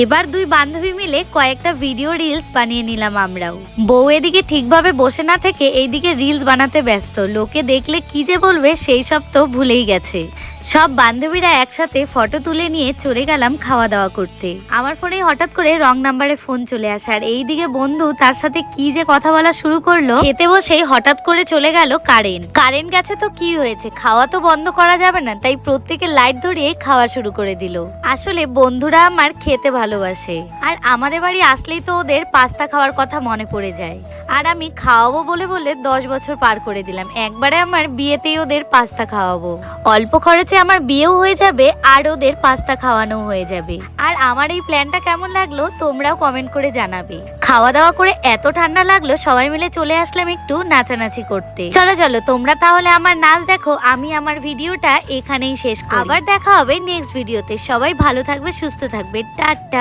এবার দুই বান্ধবী মিলে কয়েকটা ভিডিও রিলস বানিয়ে নিলাম আমরাও। বউ এদিকে ঠিকভাবে বসে না থেকে এইদিকে রিলস বানাতে ব্যস্ত। লোকে দেখলে কি যে বলবে সেই সব তো ভুলেই গেছে। সব বান্ধবীরা একসাথে ফটো তুলে নিয়ে চলে গেলাম খাওয়া দাওয়া করতে। আমার ফোনে হঠাৎ করে রং নাম্বারে ফোন চলে আসে, আর এইদিকে বন্ধু তার সাথে কি যে কথা বলা শুরু করলো। খেতে বসেই হঠাৎ করে চলে গেল কারেন্ট গেছে তো কি হয়েছে, খাওয়া তো বন্ধ করা যাবে না, তাই প্রত্যেকে লাইট ধরিয়ে খাওয়া শুরু করে দিল। আসলে বন্ধুরা আমার খেতে ভালোবাসে, আর আমাদের বাড়ি আসলেই তো ওদের পাস্তা খাওয়ার কথা মনে পড়ে যায়। আর আমি খাওয়াবো বলে বলে 10 বছর পার করে দিলাম। একবারে আমার বিয়েতেই ওদের পাস্তা খাওয়াবো। অল্প খরচে আমার বিয়েও হয়ে যাবে আর ওদের পাস্তা খাওয়ানো হয়ে যাবে। আর আমার এই প্ল্যানটা কেমন লাগলো তোমরাও কমেন্ট করে জানাবে। খাওয়া দাওয়া করে এত ঠান্ডা লাগলো, সবাই মিলে চলে আসলাম একটু নাচানাচি করতে। চলো চলো তোমরা তাহলে আমার নাচ দেখো, আমি আমার ভিডিওটা এখানেই শেষ করি। আবার দেখা হবে নেক্সট ভিডিওতে। সবাই ভালো থাকবে, সুস্থ থাকবে, টাটা।